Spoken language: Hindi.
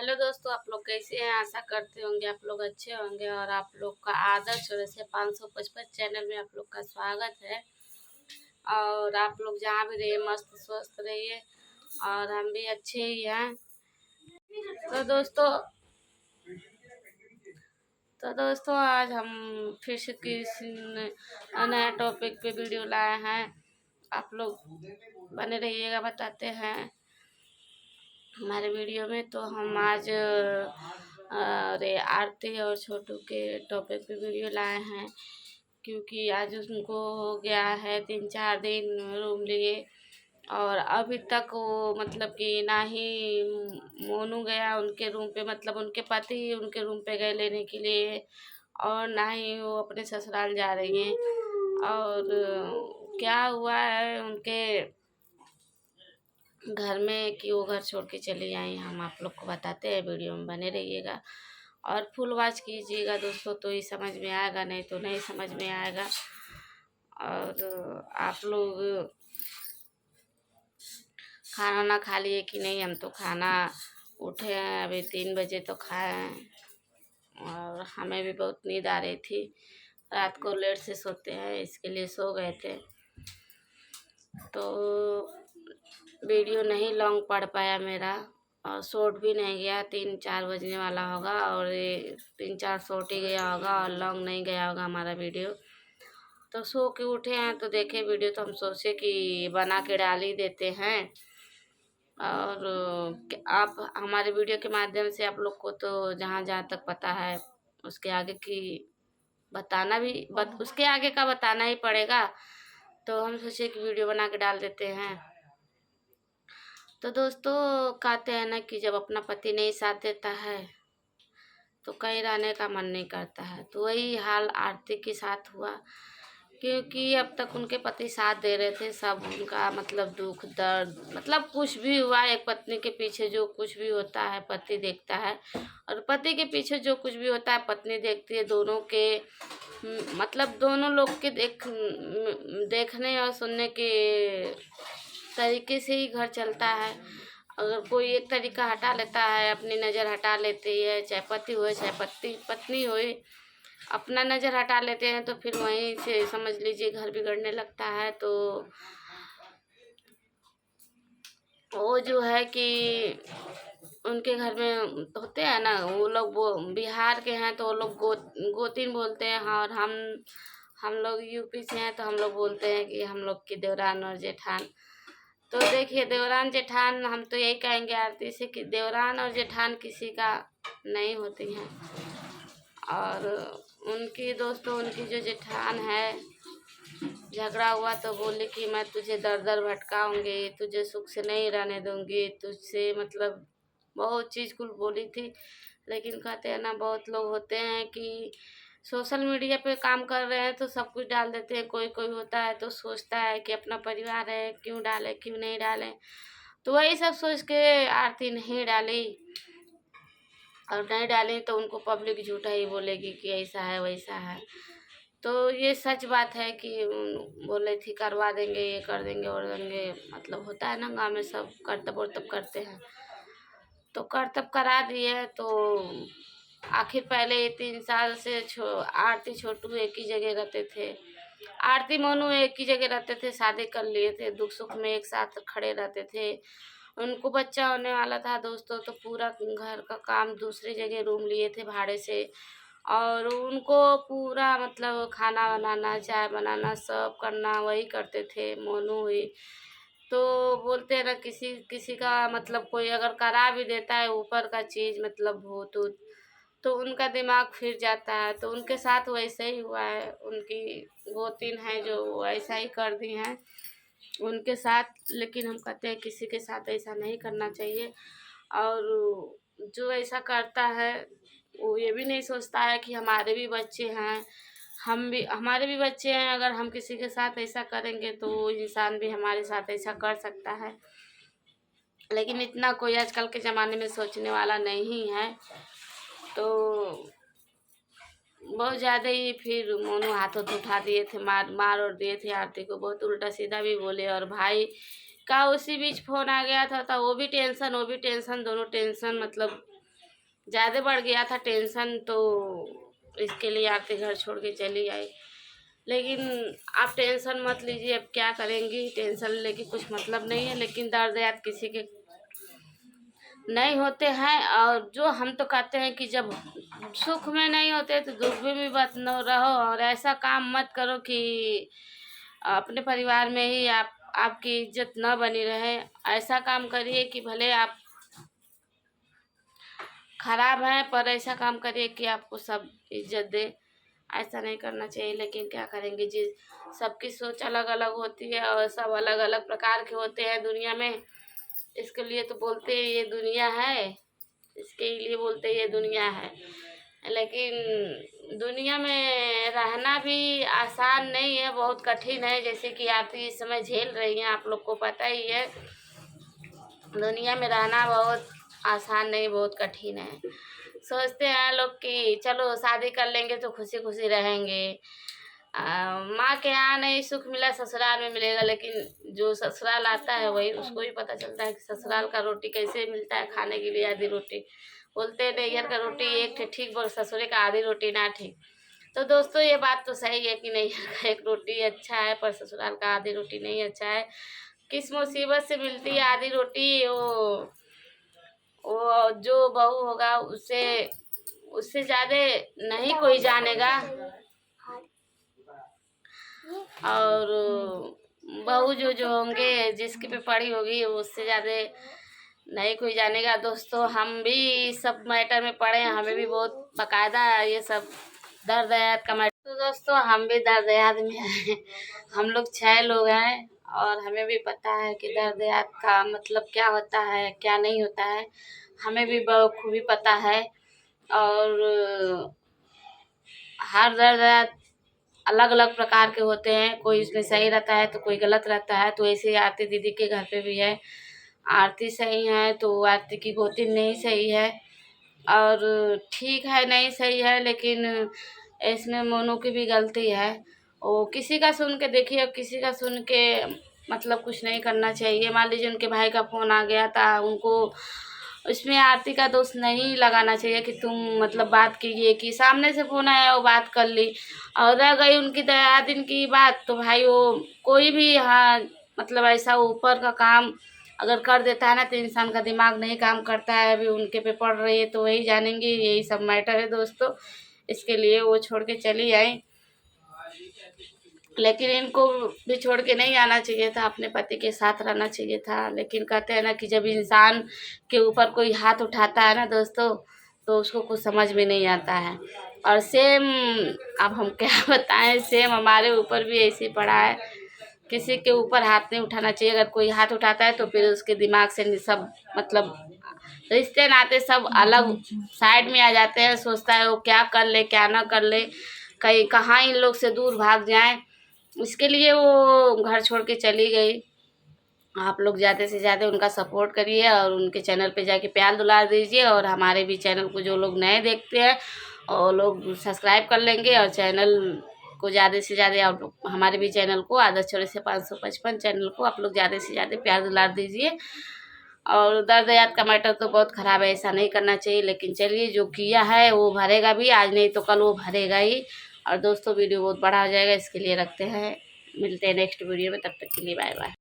हेलो दोस्तों, आप लोग कैसे हैं। आशा करते होंगे आप लोग अच्छे होंगे और आप लोग का आदर्श से 555 चैनल में आप लोग का स्वागत है। और आप लोग जहाँ भी रहिए मस्त स्वस्थ रहिए और हम भी अच्छे ही हैं। तो दोस्तों आज हम फिर से किसी नया टॉपिक पे वीडियो लाए हैं। आप लोग बने रहिएगा, बताते हैं हमारे वीडियो में। तो हम आज अरे आरती और छोटू के टॉपिक पे वीडियो लाए हैं, क्योंकि आज उनको हो गया है 3-4 दिन रूम लिए और अभी तक वो मतलब कि ना ही मोनू गया उनके रूम पे, मतलब उनके पति उनके रूम पे गए लेने के लिए, और ना ही वो अपने ससुराल जा रही हैं। और क्या हुआ है उनके घर में कि वो घर छोड़ के चली आई, हम आप लोग को बताते हैं। वीडियो में बने रहिएगा और फुल वॉच कीजिएगा दोस्तों, तो ही समझ में आएगा, नहीं तो नहीं समझ में आएगा। और आप लोग खाना ना खा लिए कि नहीं। हम तो खाना उठे हैं अभी 3 बजे तो खाए हैं, और हमें भी बहुत नींद आ रही थी। रात को लेट से सोते हैं, इसके लिए सो गए थे। तो वीडियो नहीं लॉन्ग पड़ पाया मेरा, और शॉर्ट भी नहीं गया। 3-4 बजने वाला होगा और ये 3-4 शॉर्ट ही गया होगा और लॉन्ग नहीं गया होगा हमारा वीडियो। तो सो के उठे हैं तो देखे वीडियो, तो हम सोचे कि बना के डाल ही देते हैं। और आप हमारे वीडियो के माध्यम से आप लोग को तो जहाँ जहाँ तक पता है उसके आगे की बताना भी उसके आगे का बताना ही पड़ेगा। तो हम सोचे कि वीडियो बना के डाल देते हैं। तो दोस्तों कहते हैं ना कि जब अपना पति नहीं साथ देता है तो कहीं रहने का मन नहीं करता है। तो वही हाल आरती के साथ हुआ, क्योंकि अब तक उनके पति साथ दे रहे थे। सब उनका मतलब दुख दर्द, मतलब कुछ भी हुआ, एक पत्नी के पीछे जो कुछ भी होता है पति देखता है, और पति के पीछे जो कुछ भी होता है पत्नी देखती है। दोनों के मतलब दोनों लोग के देखने और सुनने के तरीके से ही घर चलता है। अगर कोई एक तरीका हटा लेता है, अपनी नज़र हटा लेती है, चाहे पति हो चाहे पत्नी हो, अपना नज़र हटा लेते हैं, तो फिर वहीं से समझ लीजिए घर बिगड़ने लगता है। तो वो जो है कि उनके घर में होते हैं ना, वो लोग वो बिहार के हैं तो वो लोग गोतिन बोलते हैं। हाँ, और हम लोग यूपी से हैं तो हम लोग बोलते हैं कि हम लोग की देवरान और जेठान। तो देखिए देवरान जेठान, हम तो यही कहेंगे आरती से कि देवरान और जेठान किसी का नहीं होती हैं। और उनकी दोस्तों उनकी जो जेठान है, झगड़ा हुआ तो बोली कि मैं तुझे दर दर भटकाऊंगी, तुझे सुख से नहीं रहने दूंगी, तुझसे मतलब बहुत चीज़ कुल बोली थी। लेकिन कहते हैं ना, बहुत लोग होते हैं कि सोशल मीडिया पे काम कर रहे हैं तो सब कुछ डाल देते हैं। कोई कोई होता है तो सोचता है कि अपना परिवार है, क्यों डालें क्यों नहीं डालें। तो वही सब सोच के आरती नहीं डाली, और नहीं डाली तो उनको पब्लिक झूठा ही बोलेगी कि ऐसा है वैसा है। तो ये सच बात है कि बोले थी करवा देंगे, ये कर देंगे और देंगे, मतलब होता है ना गाँव में सब करतब वर्तब करते हैं। तो करतब करा दिए। तो आखिर पहले 3 साल से आरती छोटू एक ही जगह रहते थे, आरती मोनू एक ही जगह रहते थे, शादी कर लिए थे, दुख सुख में एक साथ खड़े रहते थे। उनको बच्चा होने वाला था दोस्तों, तो पूरा घर का काम दूसरी जगह रूम लिए थे भाड़े से, और उनको पूरा मतलब खाना बनाना चाय बनाना सब करना वही करते थे, मोनू हुई। तो बोलते हैं ना, किसी किसी का मतलब कोई अगर करा भी देता है ऊपर का चीज़, मतलब भूत ऊत, तो उनका दिमाग फिर जाता है। तो उनके साथ वैसे ही हुआ है। उनकी गोतिन है जो ऐसा ही कर दी हैं उनके साथ। लेकिन हम कहते हैं किसी के साथ ऐसा नहीं करना चाहिए। और जो ऐसा करता है वो ये भी नहीं सोचता है कि हमारे भी बच्चे हैं, हमारे भी बच्चे हैं। अगर हम किसी के साथ ऐसा करेंगे तो वो इंसान भी हमारे साथ ऐसा कर सकता है। लेकिन इतना कोई आजकल के ज़माने में सोचने वाला नहीं है। तो बहुत ज़्यादा ही फिर मोनू हाथों तो उठा दिए थे, मार और दिए थे आरती को, बहुत उल्टा सीधा भी बोले। और भाई का उसी बीच फ़ोन आ गया था, वो भी टेंशन दोनों टेंशन, मतलब ज़्यादा बढ़ गया था टेंशन, तो इसके लिए आरती घर छोड़ के चली आई। लेकिन आप टेंशन मत लीजिए, अब क्या करेंगी, टेंशन लेके कुछ मतलब नहीं है। लेकिन दर्द याद किसी के नहीं होते हैं, और जो हम तो कहते हैं कि जब सुख में नहीं होते तो दुख में भी मत न रहो, और ऐसा काम मत करो कि अपने परिवार में ही आपकी इज्जत न बनी रहे। ऐसा काम करिए कि भले आप खराब हैं, पर ऐसा काम करिए कि आपको सब इज्जत दे। ऐसा नहीं करना चाहिए, लेकिन क्या करेंगे जी, सबकी सोच अलग अलग होती है और सब अलग अलग प्रकार के होते हैं दुनिया में। इसके लिए तो बोलते हैं ये दुनिया है, इसके लिए बोलते हैं ये दुनिया है। लेकिन दुनिया में रहना भी आसान नहीं है, बहुत कठिन है। जैसे कि आप इस समय झेल रही हैं, आप लोग को पता ही है, दुनिया में रहना बहुत आसान नहीं, बहुत कठिन है। सोचते हैं लोग कि चलो शादी कर लेंगे तो खुशी खुशी रहेंगे, माँ के यहाँ नहीं सुख मिला ससुराल में मिलेगा। लेकिन जो ससुराल आता है वही उसको भी पता चलता है कि ससुराल का रोटी कैसे मिलता है खाने के लिए, आधी रोटी। बोलते हैं नैहर का रोटी एक ठीक, बोल ससुरे का आधी रोटी ना ठीक। तो दोस्तों ये बात तो सही है कि नैहर का एक रोटी अच्छा है, पर ससुराल का आधी रोटी नहीं अच्छा है। किस मुसीबत से मिलती है आधी रोटी, वो जो बहू होगा उससे उससे ज़्यादा नहीं कोई जानेगा। और बहू जो जो होंगे, जिसकी पे पड़ी होगी, उससे ज़्यादा नहीं कोई जानेगा। दोस्तों हम भी सब मैटर में पड़े हैं, हमें भी बहुत बाकायदा ये सब दर्द याद का मैटर। तो दोस्तों हम भी दर्द याद में हैं, हम लोग 6 लोग हैं, और हमें भी पता है कि दर्द याद का मतलब क्या होता है क्या नहीं होता है, हमें भी बखूबी पता है। और हर दर्द अलग अलग प्रकार के होते हैं, कोई इसमें सही रहता है तो कोई गलत रहता है। तो ऐसे ही आरती दीदी के घर पे भी है, आरती सही है तो आरती की गोतिन नहीं सही है, और ठीक है नहीं सही है, लेकिन इसमें मोनू की भी गलती है। वो किसी का सुन के देखिए, किसी का सुन के मतलब कुछ नहीं करना चाहिए। मान लीजिए उनके भाई का फ़ोन आ गया था, उनको इसमें आरती का दोष नहीं लगाना चाहिए कि तुम मतलब बात कीजिए, कि सामने से फ़ोन आया वो बात कर ली और रह गई उनकी दया दिन की बात। तो भाई वो कोई भी, हाँ मतलब ऐसा ऊपर का काम अगर कर देता है ना तो इंसान का दिमाग नहीं काम करता है। अभी उनके पे पड़ रही है तो वही जानेंगे, यही सब मैटर है दोस्तों। इसके लिए वो छोड़ के चली आई, लेकिन इनको भी छोड़ के नहीं आना चाहिए था, अपने पति के साथ रहना चाहिए था। लेकिन कहते हैं ना कि जब इंसान के ऊपर कोई हाथ उठाता है ना दोस्तों, तो उसको कुछ समझ में नहीं आता है। और सेम, अब हम क्या बताएं, सेम हमारे ऊपर भी ऐसे ही पड़ा है। किसी के ऊपर हाथ नहीं उठाना चाहिए, अगर कोई हाथ उठाता है तो फिर उसके दिमाग से सब मतलब रिश्ते नाते सब अलग साइड में आ जाते हैं। सोचता है वो क्या कर ले क्या ना कर ले, कहीं कहाँ इन लोग से दूर भाग जाएं, इसके लिए वो घर छोड़ के चली गई। आप लोग ज़्यादा से ज़्यादा उनका सपोर्ट करिए और उनके चैनल पे जाके प्यार दुलार दीजिए, और हमारे भी चैनल को जो लोग नए देखते हैं और लोग सब्सक्राइब कर लेंगे, और चैनल को ज़्यादा से ज़्यादा आप लोग हमारे भी चैनल को आदत छोड़े से 555 चैनल को आप लोग ज़्यादा से ज़्यादा प्यार दुलार दीजिए। और दर्द याद का मैटर तो बहुत ख़राब है, ऐसा नहीं करना चाहिए। लेकिन चलिए जो किया है वो भरेगा भी, आज नहीं तो कल वो भरेगा ही। और दोस्तों वीडियो बहुत बड़ा हो जाएगा, इसके लिए रखते हैं, मिलते हैं नेक्स्ट वीडियो में, तब तक के लिए बाय बाय।